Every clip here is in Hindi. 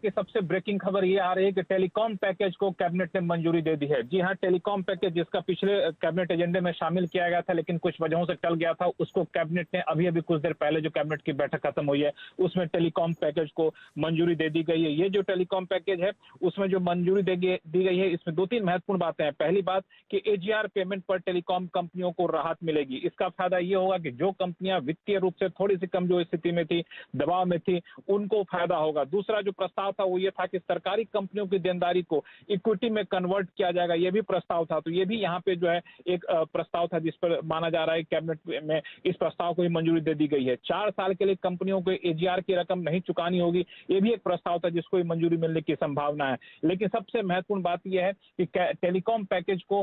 की सबसे ब्रेकिंग खबर ये आ रही है कि टेलीकॉम पैकेज को कैबिनेट ने मंजूरी दे दी है। जी हां, टेलीकॉम पैकेज जिसका पिछले कैबिनेट एजेंडे में शामिल किया गया था, लेकिन कुछ वजहों से टल गया था, उसको कैबिनेट ने अभी कुछ देर पहले जो कैबिनेट की बैठक खत्म हुई है उसमें टेलीकॉम पैकेज को मंजूरी दे दी गई है। ये जो टेलीकॉम पैकेज है उसमें जो मंजूरी दी गई है, इसमें दो तीन महत्वपूर्ण बातें हैं। पहली बात कि एजीआर पेमेंट पर टेलीकॉम कंपनियों को राहत मिलेगी। इसका फायदा ये होगा कि जो कंपनियां वित्तीय रूप से थोड़ी सी कमजोर स्थिति में थी, दबाव में थी, उनको फायदा होगा। दूसरा जो प्रस्ताव था वो ये था कि सरकारी कंपनियों की देनदारी को इक्विटी में कन्वर्ट किया जाएगा, ये भी प्रस्ताव था। तो ये भी यहाँ पे जो है एक प्रस्ताव था जिस पर माना जा रहा है कैबिनेट में इस प्रस्ताव को ही मंजूरी दे दी गई है। 4 साल के लिए कंपनियों को एजीआर की रकम नहीं चुकानी होगी, ये भी एक प्रस्ताव था जिसको मंजूरी मिलने की संभावना है। लेकिन सबसे महत्वपूर्ण बात यह है कि टेलीकॉम पैकेज को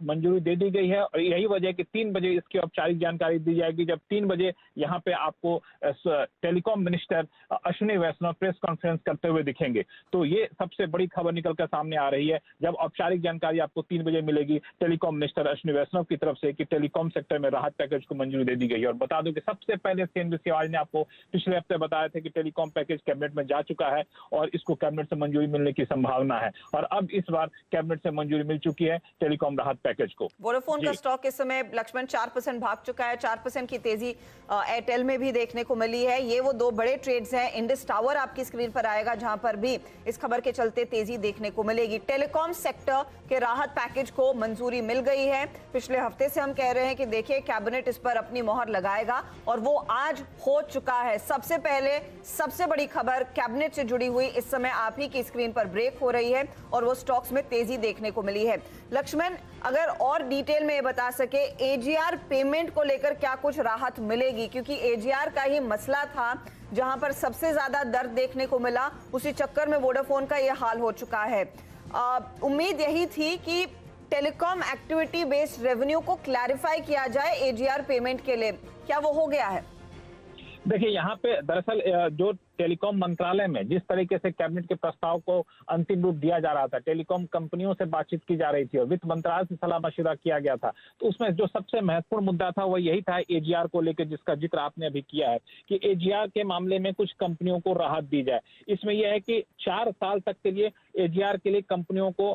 मंजूरी दे दी गई है और यही वजह है कि 3 बजे इसकी औपचारिक जानकारी दी जाएगी। जब 3 बजे यहाँ पे आपको टेलीकॉम मिनिस्टर अश्विनी वैष्णव प्रेस कॉन्फ्रेंस करते हुए दिखेंगे। तो ये सबसे बड़ी खबर निकलकर सामने आ रही है, जब औपचारिक जानकारी आपको 3 बजे मिलेगी टेलीकॉम मिनिस्टर अश्विनी वैष्णव की तरफ से कि टेलीकॉम सेक्टर में राहत पैकेज को मंजूरी दे दी गई है। और बता दूं कि सबसे पहले केंद्र सरकार ने आपको पिछले हफ्ते बताया था कि टेलीकॉम पैकेज कैबिनेट में जा चुका है और इसको कैबिनेट से मंजूरी मिलने की संभावना है। और अब इस बार कैबिनेट से मंजूरी मिल चुकी है टेलीकॉम राहत पैकेज को। वोडाफोन का स्टॉक इस समय लक्ष्मण 4% भाग चुका है। 4% की तेजी एयरटेल में भी देखने को मिली है। ये वो दो बड़े ट्रेड्स हैं। इंडस टावर आपकी स्क्रीन पर आएगा जहां पर भी इस खबर के चलते तेजी देखने को मिलेगी। टेलीकॉम सेक्टर के राहत पैकेज को मंजूरी मिल गई है। पिछले हफ्ते से हम कह रहे हैं कि देखिए कैबिनेट इस पर अपनी मोहर लगाएगा और वो आज हो चुका है। सबसे पहले सबसे बड़ी खबर कैबिनेट से जुड़ी हुई इस समय आप ही की स्क्रीन पर ब्रेक हो रही है और वो स्टॉक्स में तेजी देखने को मिली है। लक्ष्मण, अगर और डिटेल में ये बता सके एजीआर पेमेंट को लेकर क्या कुछ राहत मिलेगी, क्योंकि एजीआर का ही मसला था जहां पर सबसे ज्यादा दर्द देखने को मिला, उसी चक्कर में वोडाफोन का ये हाल हो चुका है। उम्मीद यही थी कि टेलीकॉम एक्टिविटी बेस्ड रेवेन्यू को क्लैरिफाई किया जाए एजीआर पेमेंट के लिए, क्या वो हो गया है? देखिए, यहाँ पे दरअसल जो टेलीकॉम मंत्रालय में जिस तरीके से कैबिनेट के प्रस्ताव को अंतिम रूप दिया जा रहा था, टेलीकॉम कंपनियों से बातचीत की जा रही थी और वित्त मंत्रालय से सलाह मशविरा किया गया था, तो उसमें जो सबसे महत्वपूर्ण मुद्दा था वो यही था एजीआर को लेकर, जिसका जिक्र आपने अभी किया है कि एजीआर के मामले में कुछ कंपनियों को राहत दी जाए। इसमें यह है कि 4 साल तक के लिए एजीआर के लिए कंपनियों को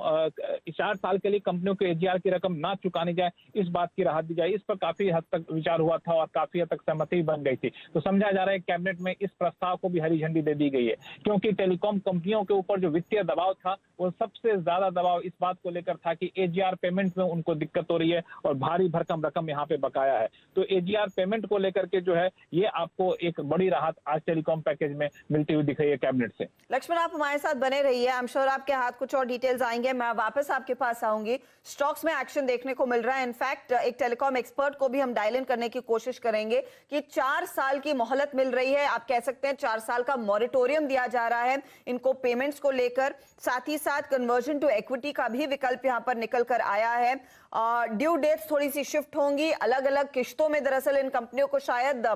4 साल के लिए कंपनियों को एजीआर की रकम ना चुकानी जाए, इस बात की राहत दी जाए। इस पर काफी हद तक विचार हुआ था और काफी हद तक सहमति बन गई थी। तो समझा जा रहा है कैबिनेट में इस प्रस्ताव को भी हरी झंडी दे दी गई है, क्योंकि टेलीकॉम कंपनियों के ऊपर जो वित्तीय दबाव था वो सबसे ज्यादा दबाव इस बात को लेकर था कि एजीआर पेमेंट में उनको दिक्कत हो रही है और भारी भरकम रकम यहाँ पे बकाया है। तो एजीआर पेमेंट को लेकर के जो है ये आपको एक बड़ी राहत आज टेलीकॉम पैकेज में मिलती हुई दिख रही है कैबिनेट से। लक्ष्मण, आप हमारे साथ बने रहिए, आई एम श्योर आपके हाथ कुछ और डिटेल्स आएंगे, मैं वापस आपके पास आऊंगी। स्टॉक्स में एक्शन देखने को मिल रहा है। इनफैक्ट एक टेलीकॉम एक्सपर्ट को भी हम डायल इन करने की कोशिश करेंगे कि 4 साल की मोहलत मिल रही है, आप कह सकते हैं 4 साल का मॉरिटोरियम दिया जा रहा है इनको पेमेंट्स को लेकर। साथ ही साथ कन्वर्जन टू इक्विटी का भी विकल्प यहां पर निकल कर आया है। ड्यू डेट्स थोड़ी सी शिफ्ट होंगी, अलग अलग किश्तों में दरअसल इन कंपनियों को शायद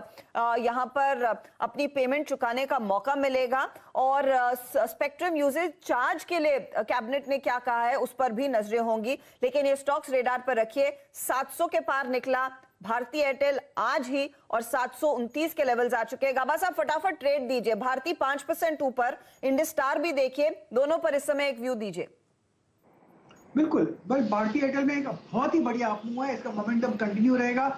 यहां पर अपनी पेमेंट चुकाने का मौका मिलेगा। और स्पेक्ट्रम यूजेज चार्ज के लिए कैबिनेट ने क्या कहा है उस पर भी नजरें होंगी। लेकिन ये स्टॉक्स रेडार पर रखिए। 700 के पार निकला भारती एयरटेल आज ही और 729 के लेवल्स आ चुके हैं। गाबा साहब फटाफट ट्रेड दीजिए। भारती 5% ऊपर, इंडस स्टार भी देखिए, दोनों पर इस समय एक व्यू दीजिए। बिल्कुल, बस भारती एयरटेल में एक बहुत ही बढ़िया अप मूव है, इसका मोमेंटम कंटिन्यू रहेगा।